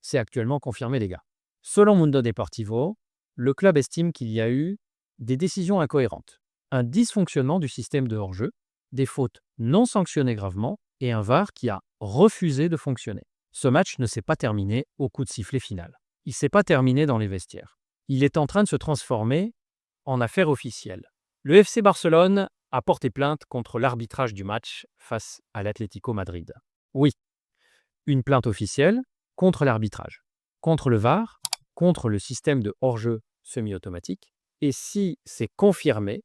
c'est actuellement confirmé, les gars. Selon Mundo Deportivo, le club estime qu'il y a eu des décisions incohérentes, un dysfonctionnement du système de hors-jeu, des fautes non sanctionnées gravement et un VAR qui a refusé de fonctionner. Ce match ne s'est pas terminé au coup de sifflet final. Il ne s'est pas terminé dans les vestiaires. Il est en train de se transformer en affaire officielle. Le FC Barcelone a porté plainte contre l'arbitrage du match face à l'Atlético Madrid. Oui, une plainte officielle contre l'arbitrage, contre le VAR, contre le système de hors-jeu semi-automatique. Et si c'est confirmé,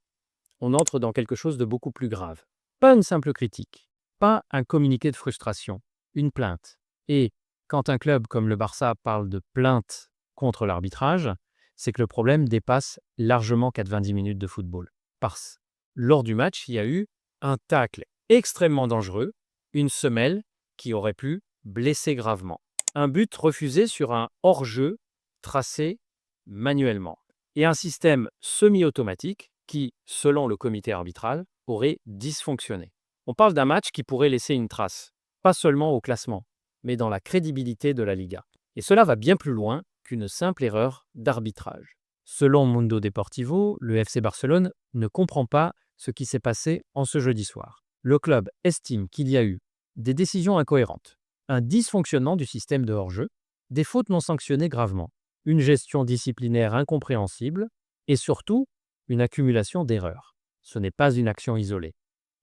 on entre dans quelque chose de beaucoup plus grave. Pas une simple critique, pas un communiqué de frustration, une plainte. Et quand un club comme le Barça parle de plainte contre l'arbitrage, c'est que le problème dépasse largement 90 minutes de football. Parce lors du match, il y a eu un tacle extrêmement dangereux, une semelle qui aurait pu blesser gravement. Un but refusé sur un hors-jeu tracé manuellement. Et un système semi-automatique qui, selon le comité arbitral, aurait dysfonctionné. On parle d'un match qui pourrait laisser une trace, pas seulement au classement, mais dans la crédibilité de la Liga. Et cela va bien plus loin qu'une simple erreur d'arbitrage. Selon Mundo Deportivo, le FC Barcelone ne comprend pas ce qui s'est passé en ce jeudi soir. Le club estime qu'il y a eu des décisions incohérentes, un dysfonctionnement du système de hors-jeu, des fautes non sanctionnées gravement, une gestion disciplinaire incompréhensible et surtout une accumulation d'erreurs. Ce n'est pas une action isolée.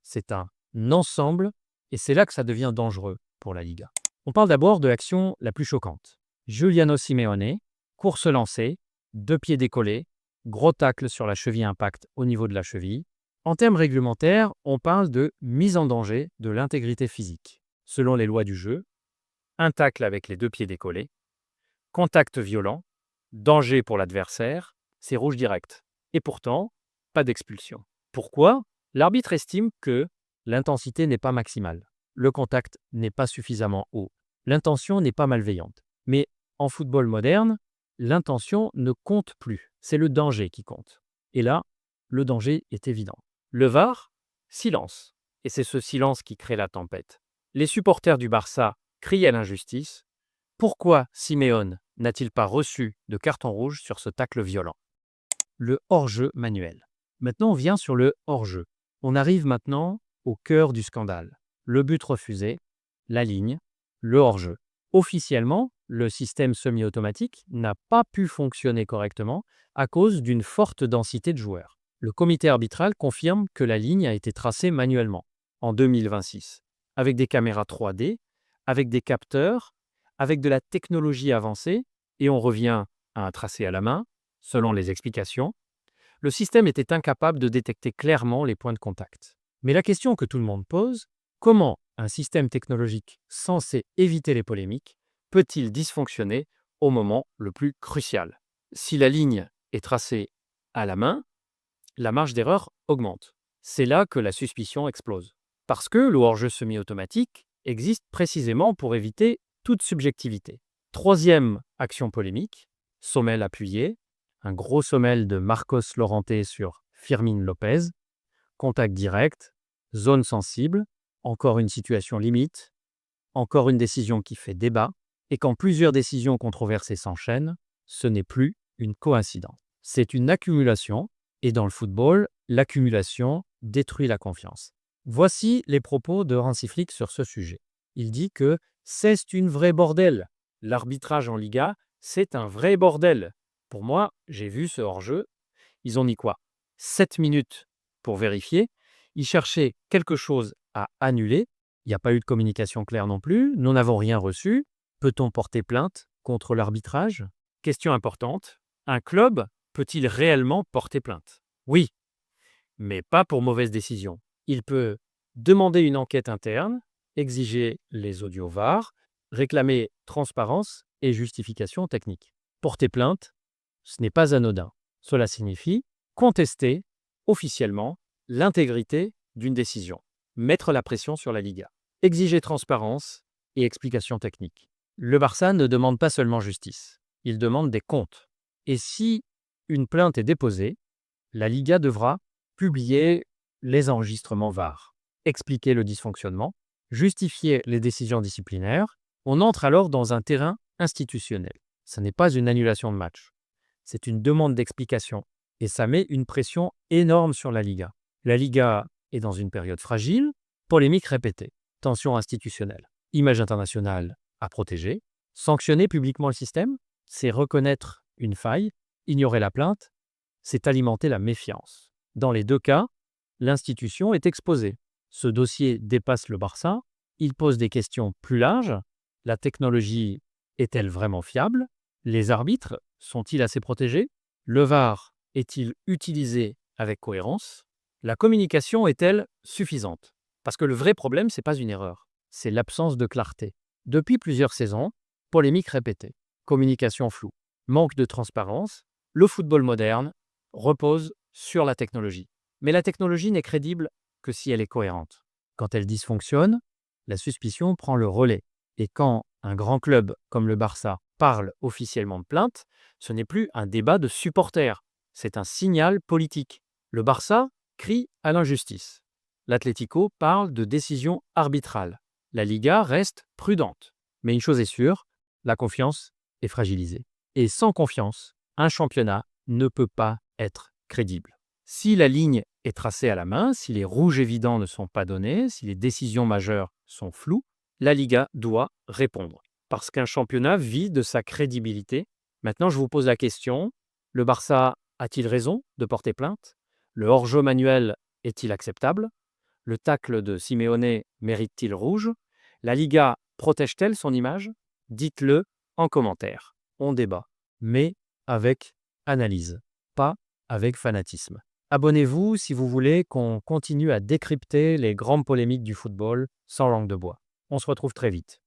C'est un ensemble et c'est là que ça devient dangereux pour la Liga. On parle d'abord de l'action la plus choquante. Giuliano Simeone, course lancée, 2 pieds décollés, gros tacle sur la cheville impact au niveau de la cheville. En termes réglementaires, on parle de mise en danger de l'intégrité physique. Selon les lois du jeu, un tacle avec les 2 pieds décollés, contact violent, danger pour l'adversaire, c'est rouge direct. Et pourtant, pas d'expulsion. Pourquoi? L'arbitre estime que l'intensité n'est pas maximale, le contact n'est pas suffisamment haut, l'intention n'est pas malveillante. Mais en football moderne, l'intention ne compte plus, c'est le danger qui compte. Et là, le danger est évident. Le VAR, silence. Et c'est ce silence qui crée la tempête. Les supporters du Barça crient à l'injustice. Pourquoi Simeone n'a-t-il pas reçu de carton rouge sur ce tacle violent? Le hors-jeu manuel. Maintenant, on vient sur le hors-jeu. On arrive maintenant au cœur du scandale. Le but refusé, la ligne, le hors-jeu. Officiellement, le système semi-automatique n'a pas pu fonctionner correctement à cause d'une forte densité de joueurs. Le comité arbitral confirme que la ligne a été tracée manuellement en 2026, avec des caméras 3D, avec des capteurs, avec de la technologie avancée, et on revient à un tracé à la main, selon les explications. Le système était incapable de détecter clairement les points de contact. Mais la question que tout le monde pose, comment un système technologique censé éviter les polémiques peut-il dysfonctionner au moment le plus crucial? Si la ligne est tracée à la main, la marge d'erreur augmente. C'est là que la suspicion explose. Parce que le hors-jeu semi-automatique existe précisément pour éviter toute subjectivité. Troisième action polémique, sommeil appuyé, un gros sommeil de Marcos Llorente sur Firmin Lopez, contact direct, zone sensible, encore une situation limite, encore une décision qui fait débat, et quand plusieurs décisions controversées s'enchaînent, ce n'est plus une coïncidence. C'est une accumulation, et dans le football, l'accumulation détruit la confiance. Voici les propos de Hansi Flick sur ce sujet. Il dit que c'est une vraie bordel. L'arbitrage en Liga, c'est un vrai bordel. Pour moi, j'ai vu ce hors-jeu. Ils ont mis quoi? 7 minutes pour vérifier. Ils cherchaient quelque chose à annuler. Il n'y a pas eu de communication claire non plus. Nous n'avons rien reçu. Peut-on porter plainte contre l'arbitrage? Question importante. Un club peut-il réellement porter plainte? Oui, mais pas pour mauvaise décision. Il peut demander une enquête interne, exiger les audios VAR, réclamer transparence et justification technique. Porter plainte, ce n'est pas anodin. Cela signifie contester officiellement l'intégrité d'une décision, mettre la pression sur la Liga, exiger transparence et explication technique. Le Barça ne demande pas seulement justice, il demande des comptes. Et si une plainte est déposée, la Liga devra publier les enregistrements VAR, expliquer le dysfonctionnement, justifier les décisions disciplinaires. On entre alors dans un terrain institutionnel. Ce n'est pas une annulation de match. C'est une demande d'explication. Et ça met une pression énorme sur la Liga. La Liga est dans une période fragile, polémiques répétées, tensions institutionnelles, image internationale à protéger. Sanctionner publiquement le système, c'est reconnaître une faille, ignorer la plainte, c'est alimenter la méfiance. Dans les deux cas, l'institution est exposée. Ce dossier dépasse le Barça, il pose des questions plus larges. La technologie est-elle vraiment fiable? Les arbitres sont-ils assez protégés? Le VAR est-il utilisé avec cohérence? La communication est-elle suffisante? Parce que le vrai problème, ce n'est pas une erreur, c'est l'absence de clarté. Depuis plusieurs saisons, polémiques répétées, communication floue, manque de transparence, le football moderne repose sur la technologie. Mais la technologie n'est crédible que si elle est cohérente. Quand elle dysfonctionne, la suspicion prend le relais. Et quand un grand club comme le Barça parle officiellement de plainte, ce n'est plus un débat de supporters, c'est un signal politique. Le Barça crie à l'injustice. L'Atlético parle de décision arbitrale. La Liga reste prudente. Mais une chose est sûre, la confiance est fragilisée. Et sans confiance, un championnat ne peut pas être crédible. Si la ligne est tracée à la main, si les rouges évidents ne sont pas donnés, si les décisions majeures sont floues, la Liga doit répondre. Parce qu'un championnat vit de sa crédibilité. Maintenant, je vous pose la question, le Barça a-t-il raison de porter plainte? Le hors-jeu manuel est-il acceptable? Le tacle de Simeone mérite-t-il rouge? La Liga protège-t-elle son image? Dites-le en commentaire. On débat, mais avec analyse, pas avec fanatisme. Abonnez-vous si vous voulez qu'on continue à décrypter les grandes polémiques du football sans langue de bois. On se retrouve très vite.